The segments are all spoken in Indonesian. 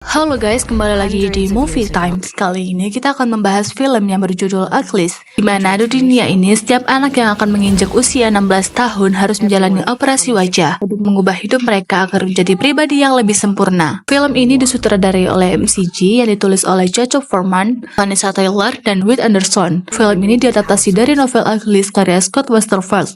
Halo guys, kembali lagi di Movie Time. Kali ini kita akan membahas film yang berjudul Achilles, di mana di dunia ini setiap anak yang akan menginjak usia 16 tahun harus menjalani operasi wajah untuk mengubah hidup mereka agar menjadi pribadi yang lebih sempurna. Film ini disutradarai oleh MCG yang ditulis oleh Jacob Foreman, Vanessa Taylor, dan Whit Anderson. Film ini diadaptasi dari novel Achilles karya Scott Westerfeld.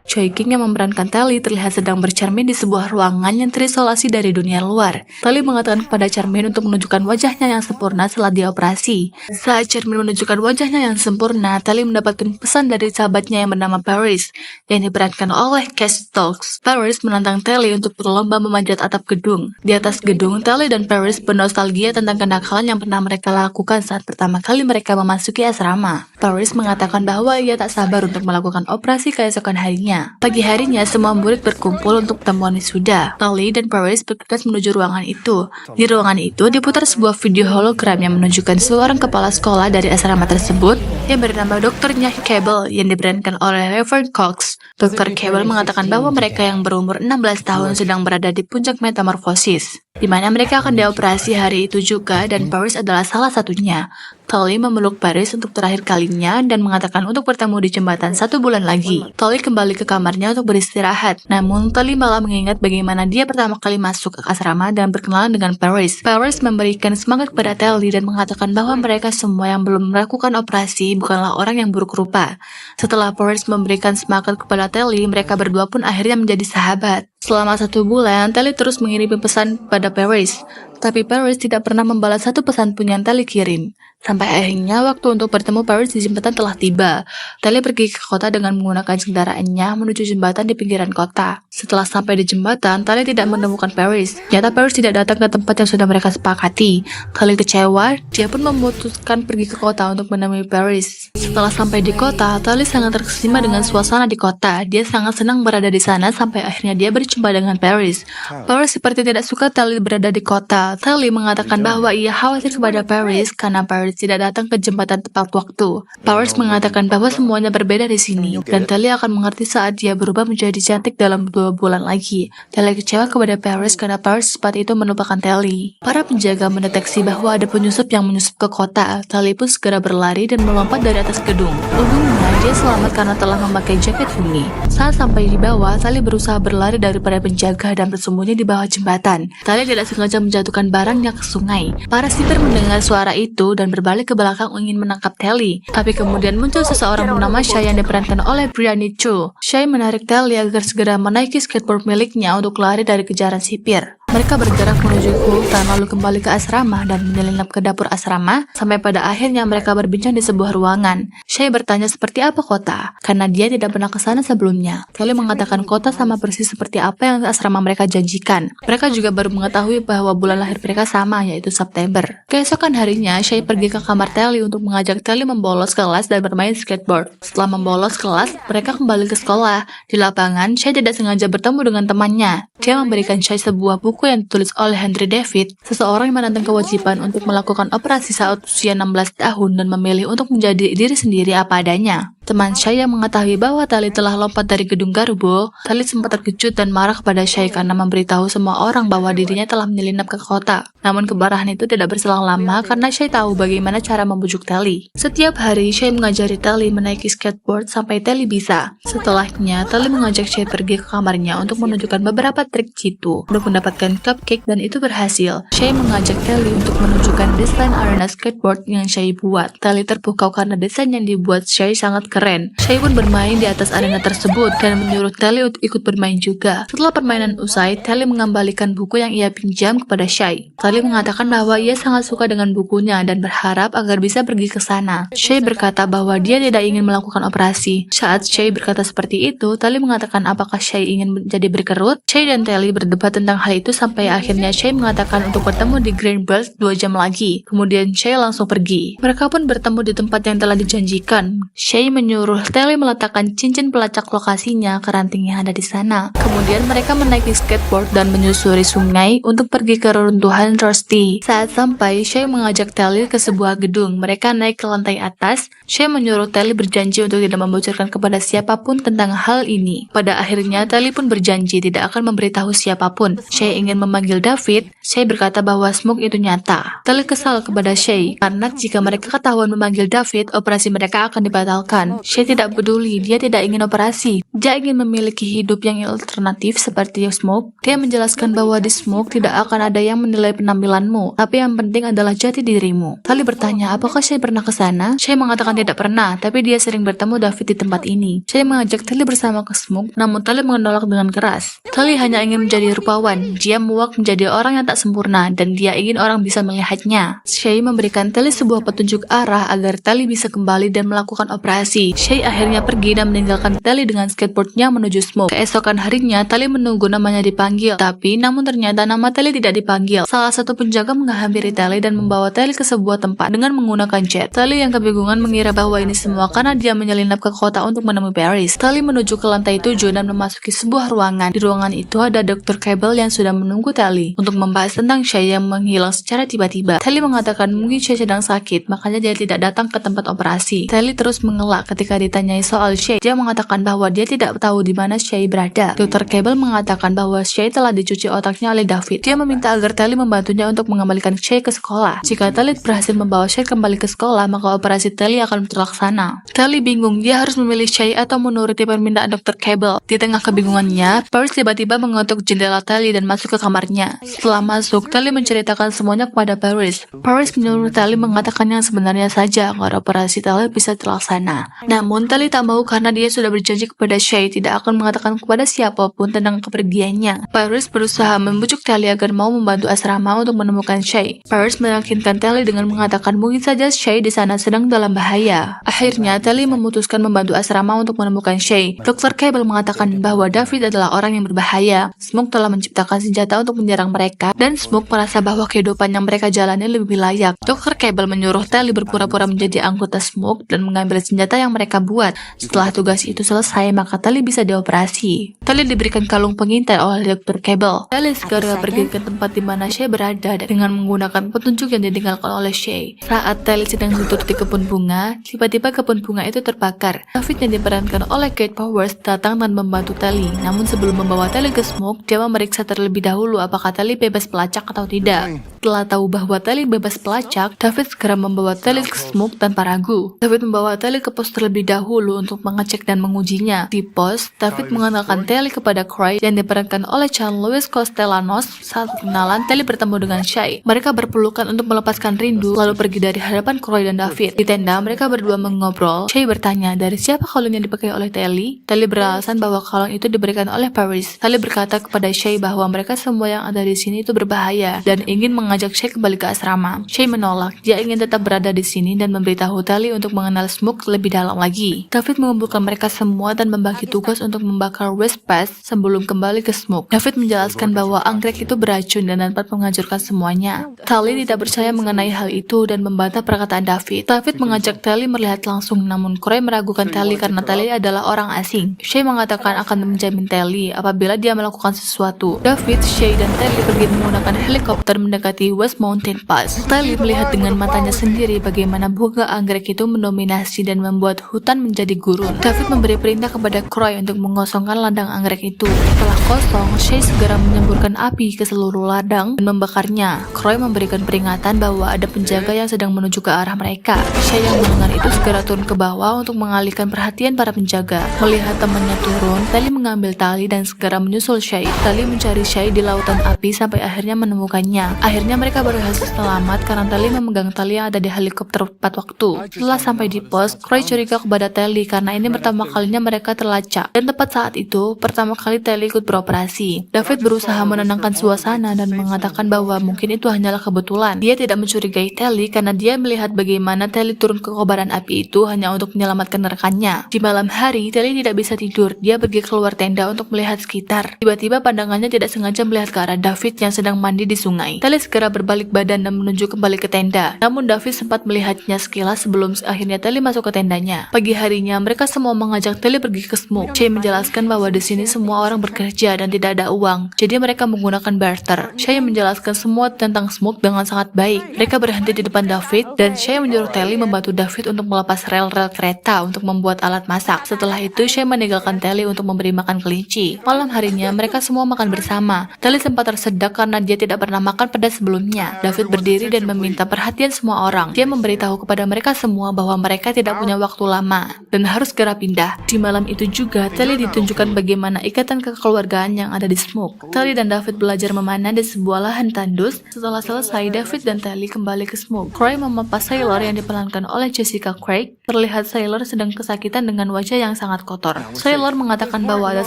Choi King yang memerankan Telly terlihat sedang bercermin di sebuah ruangan yang terisolasi dari dunia luar. Telly mengatakan kepada cermin untuk menunjukkan wajahnya yang sempurna setelah dioperasi. Saat cermin menunjukkan wajahnya yang sempurna, Telly mendapatkan pesan dari sahabatnya yang bernama Paris, yang diperankan oleh Cash Stokes. Paris menantang Telly untuk berlomba memanjat atap gedung. Di atas gedung, Telly dan Paris bernostalgia tentang kenakalan yang pernah mereka lakukan saat pertama kali mereka memasuki asrama. Paris mengatakan bahwa ia tak sabar untuk melakukan operasi keesokan harinya. Pagi harinya, semua murid berkumpul untuk pertemuan wisuda. Telly dan Paris bergegas menuju ruangan itu. Di ruangan itu diputar sebuah video hologram yang menunjukkan seorang kepala sekolah dari asrama tersebut yang bernama Dokternya Cable yang diperankan oleh Reverend Cox. Dr. Cable mengatakan bahwa mereka yang berumur 16 tahun sedang berada di puncak metamorfosis, di mana mereka akan dioperasi hari itu juga, dan Paris adalah salah satunya. Telly memeluk Paris untuk terakhir kalinya dan mengatakan untuk bertemu di jembatan 1 bulan lagi. Telly kembali ke kamarnya untuk beristirahat. Namun, Telly malah mengingat bagaimana dia pertama kali masuk ke asrama dan berkenalan dengan Paris. Paris memberikan semangat kepada Telly dan mengatakan bahwa mereka semua yang belum melakukan operasi bukanlah orang yang buruk rupa. Setelah Paris memberikan semangat kepada Telly, mereka berdua pun akhirnya menjadi sahabat. Selama 1 bulan, Telly terus mengirim pesan pada Paris. Tapi Paris tidak pernah membalas satu pesan pun yang Telly kirim. Sampai akhirnya waktu untuk bertemu Paris di jembatan telah tiba. Telly pergi ke kota dengan menggunakan kendaraannya menuju jembatan di pinggiran kota. Setelah sampai di jembatan, Telly tidak menemukan Paris. Ternyata Paris tidak datang ke tempat yang sudah mereka sepakati. Telly kecewa, dia pun memutuskan pergi ke kota untuk menemui Paris. Setelah sampai di kota, Telly sangat terkesima dengan suasana di kota. Dia sangat senang berada di sana sampai akhirnya dia berjumpa dengan Paris. Paris seperti tidak suka Telly berada di kota. Telly mengatakan bahwa ia khawatir kepada Paris karena Paris tidak datang ke jembatan tepat waktu. Paris mengatakan bahwa semuanya berbeda di sini, dan Telly akan mengerti saat dia berubah menjadi cantik dalam 2 bulan lagi. Telly kecewa kepada Paris karena Paris cepat itu melupakan Telly. Para penjaga mendeteksi bahwa ada penyusup yang menyusup ke kota. Telly pun segera berlari dan melompat dari atas gedung. Untungnya dia selamat karena telah memakai jaket bunyi. Saat sampai di bawah, Telly berusaha berlari daripada penjaga dan bersembunyi di bawah jembatan. Telly tidak sengaja menjatuhkan barangnya ke sungai. Para sipir mendengar suara itu dan berbalik ke belakang ingin menangkap Telly. Tapi kemudian muncul seseorang bernama Shay yang diperankan oleh Brianna Cho. Shay menarik Telly agar segera menaiki skateboard miliknya untuk lari dari kejaran sipir. Mereka bergerak menuju ke hutan lalu kembali ke asrama dan menyelinap ke dapur asrama sampai pada akhirnya mereka berbincang di sebuah ruangan. Shay bertanya seperti apa kota, karena dia tidak pernah ke sana sebelumnya. Telly mengatakan kota sama persis seperti apa yang asrama mereka janjikan. Mereka juga baru mengetahui bahwa bulan lahir mereka sama, yaitu September. Keesokan harinya, Shay pergi ke kamar Telly untuk mengajak Telly membolos kelas dan bermain skateboard. Setelah membolos kelas, mereka kembali ke sekolah. Di lapangan, Shay tidak sengaja bertemu dengan temannya. Dia memberikan Shay sebuah buku yang ditulis oleh Henry David, seseorang yang menantang kewajiban untuk melakukan operasi saat usia 16 tahun dan memilih untuk menjadi diri sendiri apa adanya. Teman Shay yang mengetahui bahwa Telly telah lompat dari gedung Garbo, Telly sempat terkejut dan marah kepada Shay karena memberitahu semua orang bahwa dirinya telah menyelinap ke kota. Namun kemarahan itu tidak berselang lama karena Shay tahu bagaimana cara membujuk Telly. Setiap hari Shay mengajari Telly menaiki skateboard sampai Telly bisa. Setelahnya, Telly mengajak Shay pergi ke kamarnya untuk menunjukkan beberapa trik jitu untuk mendapatkan cupcake, dan itu berhasil. Shay mengajak Telly untuk menunjukkan desain arena skateboard yang Shay buat. Telly terpukau karena desain yang dibuat Shay sangat keren. Shay pun bermain di atas arena tersebut dan menyuruh Telly untuk ikut bermain juga. Setelah permainan usai, Telly mengembalikan buku yang ia pinjam kepada Shay. Telly mengatakan bahwa ia sangat suka dengan bukunya dan berharap agar bisa pergi ke sana. Shay berkata bahwa dia tidak ingin melakukan operasi. Saat Shay berkata seperti itu, Telly mengatakan apakah Shay ingin menjadi berkerut. Shay dan Telly berdebat tentang hal itu sampai akhirnya Shay mengatakan untuk bertemu di Greenbelt 2 jam lagi. Kemudian Shay langsung pergi. Mereka pun bertemu di tempat yang telah dijanjikan. Shay menyuruh Telly meletakkan cincin pelacak lokasinya ke ranting yang ada di sana. Kemudian mereka menaiki skateboard dan menyusuri sungai untuk pergi ke reruntuhan Rusty. Saat sampai, Shay mengajak Telly ke sebuah gedung. Mereka naik ke lantai atas. Shay menyuruh Telly berjanji untuk tidak membocorkan kepada siapapun tentang hal ini. Pada akhirnya, Telly pun berjanji tidak akan memberitahu siapapun. Shay ingin memanggil David. Shay berkata bahwa Smoke itu nyata. Telly kesal kepada Shay karena jika mereka ketahuan memanggil David, operasi mereka akan dibatalkan. Shay tidak peduli, dia tidak ingin operasi. Dia ingin memiliki hidup yang alternatif seperti Smoke. Dia menjelaskan bahwa di Smoke tidak akan ada yang menilai penampilanmu, tapi yang penting adalah jati dirimu. Telly bertanya, apakah Shay pernah ke sana? Shay mengatakan tidak pernah, tapi dia sering bertemu David di tempat ini. Shay mengajak Telly bersama ke Smoke, namun Telly menolak dengan keras. Telly hanya ingin menjadi rupawan. Dia muak menjadi orang yang tak sempurna, dan dia ingin orang bisa melihatnya. Shay memberikan Telly sebuah petunjuk arah agar Telly bisa kembali dan melakukan operasi. Shay akhirnya pergi dan meninggalkan Telly dengan skateboardnya menuju Smoke. Keesokan harinya, Telly menunggu namanya dipanggil, tapi namun ternyata nama Telly tidak dipanggil. Salah satu penjaga menghampiri Telly dan membawa Telly ke sebuah tempat dengan menggunakan jet. Telly yang kebingungan mengira bahwa ini semua karena dia menyelinap ke kota untuk menemui Paris. Telly menuju ke lantai 7 dan memasuki sebuah ruangan. Di ruangan itu ada Dr. Cable yang sudah menunggu Telly untuk membahas tentang Shay yang menghilang secara tiba-tiba. Telly mengatakan mungkin Shay sedang sakit, makanya dia tidak datang ke tempat operasi. Telly terus mengelak ketika ditanyai soal Shay. Dia mengatakan bahwa dia tidak tahu di mana Shay berada. Dr. Cable mengatakan bahwa Shay telah dicuci otaknya oleh David. Dia meminta agar Telly membantunya untuk mengembalikan Shay ke sekolah. Jika Telly berhasil membawa Shay kembali ke sekolah, maka operasi Telly akan terlaksana. Telly bingung, dia harus memilih Shay atau menuruti permintaan Dr. Cable. Di tengah kebingungannya, Paris tiba-tiba mengetuk jendela Telly dan masuk ke kamarnya. Setelah masuk, Telly menceritakan semuanya kepada Paris. Paris menyuruh Telly mengatakan yang sebenarnya saja agar operasi Telly bisa terlaksana. Namun Telly tak mau karena dia sudah berjanji kepada Shay tidak akan mengatakan kepada siapapun tentang kepergiannya. Paris berusaha membujuk Telly agar mau membantu asrama untuk menemukan Shay. Paris meyakinkan Telly dengan mengatakan mungkin saja Shay di sana sedang dalam bahaya. Akhirnya Telly memutuskan membantu asrama untuk menemukan Shay. Dr. Cable mengatakan bahwa David adalah orang yang berbahaya. Smoke telah menciptakan senjata untuk menyerang mereka dan Smoke merasa bahwa kehidupan yang mereka jalani lebih layak. Dr. Cable menyuruh Telly berpura-pura menjadi anggota Smoke dan mengambil senjata yang mereka buat. Setelah tugas itu selesai, maka Telly bisa dioperasi. Telly diberikan kalung pengintai oleh Dr. Cable. Telly segera pergi ke tempat di mana Shay berada dengan menggunakan petunjuk yang ditinggalkan oleh Shay. Saat Telly sedang duduk di kebun bunga, tiba-tiba kebun bunga itu terbakar. David yang diperankan oleh Kate Powers datang dan membantu Telly. Namun sebelum membawa Telly ke Smoke, dia memeriksa terlebih dahulu apakah Telly bebas pelacak atau tidak. Setelah tahu bahwa Telly bebas pelacak, David segera membawa Telly ke Smoke tanpa ragu. David membawa Telly ke pos terlebih dahulu untuk mengecek dan mengujinya. Di pos, David mengenalkan Telly kepada Croy yang diperankan oleh Jean-Louis Castellanos. Saat kenalan, Telly bertemu dengan Shay. Mereka berpelukan untuk melepaskan rindu, lalu pergi dari hadapan Croy dan David. Di tenda, mereka berdua mengobrol. Shay bertanya, dari siapa kalung yang dipakai oleh Telly? Telly beralasan bahwa kalung itu diberikan oleh Paris. Telly berkata kepada Shay bahwa mereka semua yang ada di sini itu berbahaya dan ingin mengajak Shay kembali ke asrama. Shay menolak. Dia ingin tetap berada di sini dan memberitahu Telly untuk mengenal Smoke lebih dalam lagi. David mengumpulkan mereka semua dan membagi tugas untuk membakar West Pass sebelum kembali ke Smoke. David menjelaskan bahwa anggrek itu beracun dan dapat menghancurkan semuanya. Telly tidak percaya mengenai hal itu dan membantah perkataan David. David mengajak Telly melihat langsung, namun Croy meragukan Telly karena Telly adalah orang asing. Shay mengatakan akan menjamin Telly apabila dia melakukan sesuatu. David, Shay, dan Telly pergi menggunakan helikopter mendekati West Mountain Pass. Telly melihat dengan matanya sendiri bagaimana bunga anggrek itu mendominasi dan membuat hutan menjadi gurun. David memberi perintah kepada Croy untuk mengosongkan ladang anggrek itu. Setelah kosong, Shay segera menyemburkan api ke seluruh ladang dan membakarnya. Croy memberikan peringatan bahwa ada penjaga yang sedang menuju ke arah mereka. Shay yang mendengar itu segera turun ke bawah untuk mengalihkan perhatian para penjaga. Melihat temannya turun, Telly mengambil tali dan segera menyusul Shay. Telly mencari Shay di lautan api sampai akhirnya menemukannya. Akhirnya mereka berhasil selamat karena Telly memegang tali yang ada di helikopter tepat waktu. Setelah sampai di pos, Croy curiga kepada Telly karena ini pertama kalinya mereka terlacak. Dan tepat saat itu, pertama kali Telly ikut beroperasi. David berusaha menenangkan suasana dan mengatakan bahwa mungkin itu hanyalah kebetulan. Dia tidak mencurigai Telly karena dia melihat bagaimana Telly turun ke kobaran api itu hanya untuk menyelamatkan rekannya. Di malam hari, Telly tidak bisa tidur. Dia pergi keluar tenda untuk melihat sekitar. Tiba-tiba pandangannya tidak sengaja melihat ke arah David yang sedang mandi di sungai. Telly segera berbalik badan dan menuju kembali ke tenda. Namun David sempat melihatnya sekilas sebelum akhirnya Telly masuk ke tendanya. semuanya. Pagi harinya, mereka semua mengajak Telly pergi ke Smoke. Shay menjelaskan bahwa di sini semua orang bekerja dan tidak ada uang, jadi mereka menggunakan barter. Shay menjelaskan semua tentang Smoke dengan sangat baik. Mereka berhenti di depan David, dan Shay menyuruh Telly membantu David untuk melepas rel-rel kereta untuk membuat alat masak. Setelah itu, Shay meninggalkan Telly untuk memberi makan kelinci. Malam harinya, mereka semua makan bersama. Telly sempat tersedak karena dia tidak pernah makan pada sebelumnya. David berdiri dan meminta perhatian semua orang. Dia memberitahu kepada mereka semua bahwa mereka tidak punya waktu lama dan harus segera pindah. Di malam itu juga, Telly ditunjukkan bagaimana ikatan kekeluargaan yang ada di Smoke. Telly dan David belajar memanah di sebuah lahan tandus. Setelah selesai, David dan Telly kembali ke Smoke. Croy memampas Sailor yang diperankan oleh Jessica Craig. Terlihat Sailor sedang kesakitan dengan wajah yang sangat kotor. Sailor mengatakan bahwa ada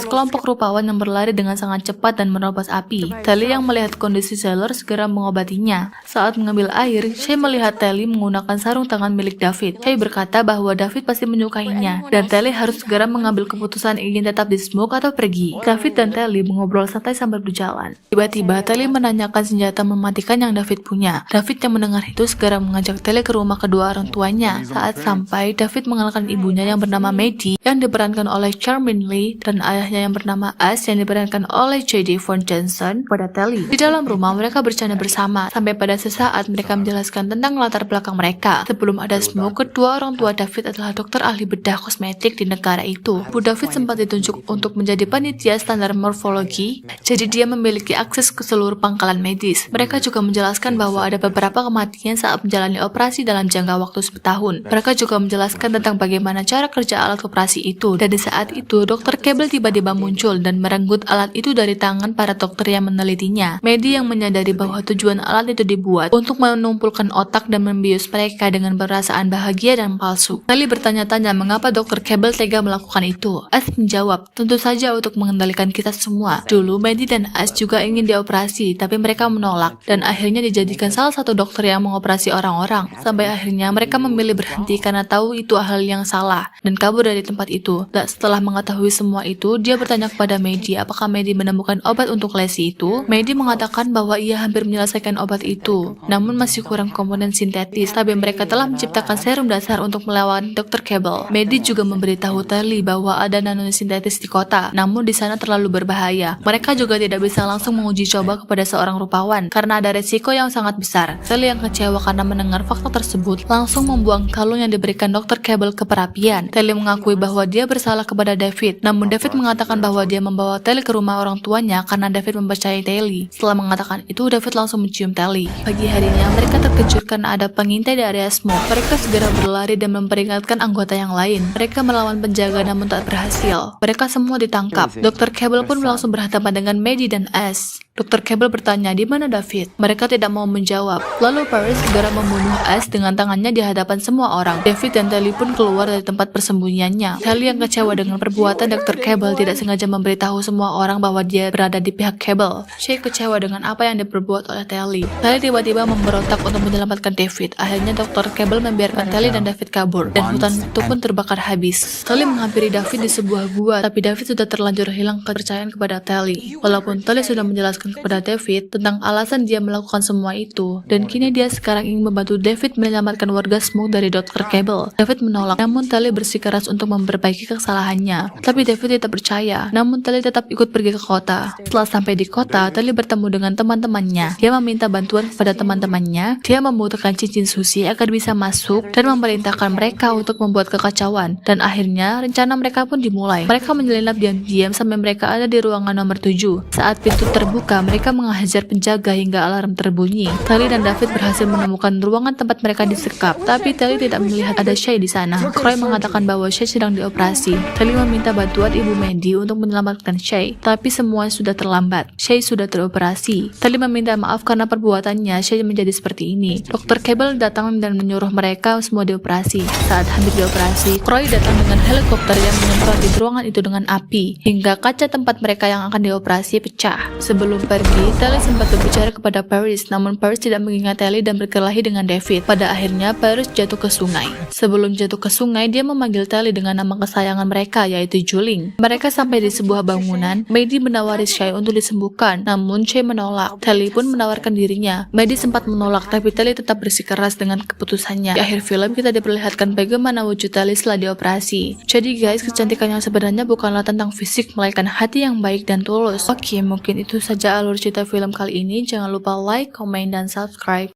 sekelompok rupawan yang berlari dengan sangat cepat dan menerobos api. Telly yang melihat kondisi Sailor segera mengobatinya. Saat mengambil air, Shay melihat Telly menggunakan sarung tangan milik David. Shay berkata bahwa David pasti menyukainya, dan Telly harus segera mengambil keputusan ingin tetap di Smoke atau pergi. David dan Telly mengobrol santai sambil berjalan. Tiba-tiba, Telly menanyakan senjata mematikan yang David punya. David yang mendengar itu segera mengajak Telly ke rumah kedua orang tuanya. Saat sampai, David mengenalkan ibunya yang bernama Maddie, yang diperankan oleh Charmaine Lee, dan ayahnya yang bernama Ash yang diperankan oleh J.D. Von Johnson pada Telly. Di dalam rumah, mereka bercanda bersama, sampai pada sesaat mereka menjelaskan tentang latar belakang mereka. Sebelum ada Smoke, kedua orang tua David adalah dokter ahli bedah kosmetik di negara itu. Bu David sempat ditunjuk untuk menjadi panitia standar morfologi, jadi dia memiliki akses ke seluruh pangkalan medis. Mereka juga menjelaskan bahwa ada beberapa kematian saat menjalani operasi dalam jangka waktu 10 tahun. Mereka juga menjelaskan tentang bagaimana cara kerja alat operasi itu, dan di saat itu, Dr. Cable tiba-tiba muncul dan merenggut alat itu dari tangan para dokter yang menelitinya. Maddie yang menyadari bahwa tujuan alat itu dibuat untuk menumpulkan otak dan membius mereka dengan perasaan bahagia dan palsu. Telly bertanya-tanya mengapa Dr. Cable tega melakukan itu. Ash menjawab, tentu saja untuk mengendalikan kita semua. Dulu, Maddie dan Ash juga ingin dioperasi, tapi mereka menolak, dan akhirnya dijadikan salah satu dokter yang mengoperasi orang-orang. Sampai akhirnya mereka memilih berhenti karena tahu itu hal yang salah, dan kabur dari tempat itu. Dan setelah mengetahui semua itu, dia bertanya kepada Maddie apakah Maddie menemukan obat untuk lesi itu. Maddie mengatakan bahwa ia hampir menyelesaikan obat itu, namun masih kurang komponen sintetis, tapi mereka telah menciptakan serum dasar untuk melawan Dr. Cable. Maddie juga memberitahu Telly bahwa ada nanosintetis di kota, namun di sana terlalu berbahaya. Mereka juga tidak bisa langsung menguji coba kepada seorang rupawan, karena ada resiko yang sangat besar. Telly yang kecewa karena mendengar fakta tersebut, langsung membuang kalung yang diberikan Dr. Cable ke perapian. Telly mengakui bahwa dia bersalah kepada David, namun David mengatakan bahwa dia membawa Telly ke rumah orang tuanya karena David mempercayai Telly. Setelah mengatakan itu, David langsung mencium Telly. Pagi harinya, mereka terkejut karena ada pengintai di area Smoke. Mereka segera berlari dan memperingatkan anggota yang lain. Mereka melawan penjaga namun tak berhasil. Mereka semua ditangkap. Dr. Cable pun langsung berhadapan dengan Maddie dan Ash. Dr. Cable bertanya, di mana David? Mereka tidak mau menjawab. Lalu Paris segera membunuh Ash dengan tangannya di hadapan semua orang. David dan Telly pun keluar dari tempat persembunyiannya. Telly yang kecewa dengan perbuatan Dr. Cable tidak sengaja memberitahu semua orang bahwa dia berada di pihak Cable. Shay kecewa dengan apa yang diperbuat oleh Telly. Telly tiba-tiba memberontak untuk menyelamatkan David. Akhirnya Dr. Cable membiarkan Telly dan David kabur, dan hutan itu pun terbakar habis. Telly menghampiri David di sebuah gua, tapi David sudah terlanjur hilang kepercayaan kepada Telly. Walaupun Telly sudah menjelaskan kepada David tentang alasan dia melakukan semua itu, dan kini dia sekarang ingin membantu David menyelamatkan warga Smoke dari Dr. Cable. David menolak, namun Telly bersikeras untuk memperbaiki kesalahannya. Tapi David tidak percaya, namun Telly tetap ikut pergi ke kota. Setelah sampai di kota, Telly bertemu dengan teman-temannya. Dia meminta bantuan kepada teman-temannya. Dia membutuhkan cincin susi agar bisa masuk dan memerintahkan mereka untuk membuat kekacauan. Dan akhirnya rencana mereka pun dimulai. Mereka menyelinap diam-diam sampai mereka ada di ruangan nomor 7. Saat pintu terbuka, mereka menghajar penjaga hingga alarm terbunyi. Telly dan David berhasil menemukan ruangan tempat mereka disekap, tapi Telly tidak melihat ada Shay di sana. Croy mengatakan bahwa Shay sedang dioperasi. Telly meminta bantuan ibu Maddie untuk menyelamatkan Shay, tapi semua sudah terlambat. Shay sudah teroperasi. Telly meminta maaf karena perbuatannya Shay menjadi seperti ini. Dr. Cable datang dan menyuruh mereka semua dioperasi. Saat hampir dioperasi, Croy datang dengan helikopter yang menyemprot di ruangan itu dengan api, hingga kaca tempat mereka yang akan dioperasi pecah. Sebelum Sebelum pergi, Telly sempat berbicara kepada Paris, namun Paris tidak mengingat Telly dan berkelahi dengan David. Pada akhirnya, Paris jatuh ke sungai. Sebelum jatuh ke sungai, dia memanggil Telly dengan nama kesayangan mereka, yaitu Juling. Mereka sampai di sebuah bangunan. Maddie menawari Shay untuk disembuhkan, namun Shay menolak. Telly pun menawarkan dirinya. Maddie sempat menolak, tapi Telly tetap bersikeras dengan keputusannya. Di akhir film, kita diperlihatkan bagaimana wujud Telly setelah dioperasi. Jadi guys, kecantikan yang sebenarnya bukanlah tentang fisik, melainkan hati yang baik dan tulus. Oke, mungkin itu saja alur cerita film kali ini. Jangan lupa like, comment, dan subscribe.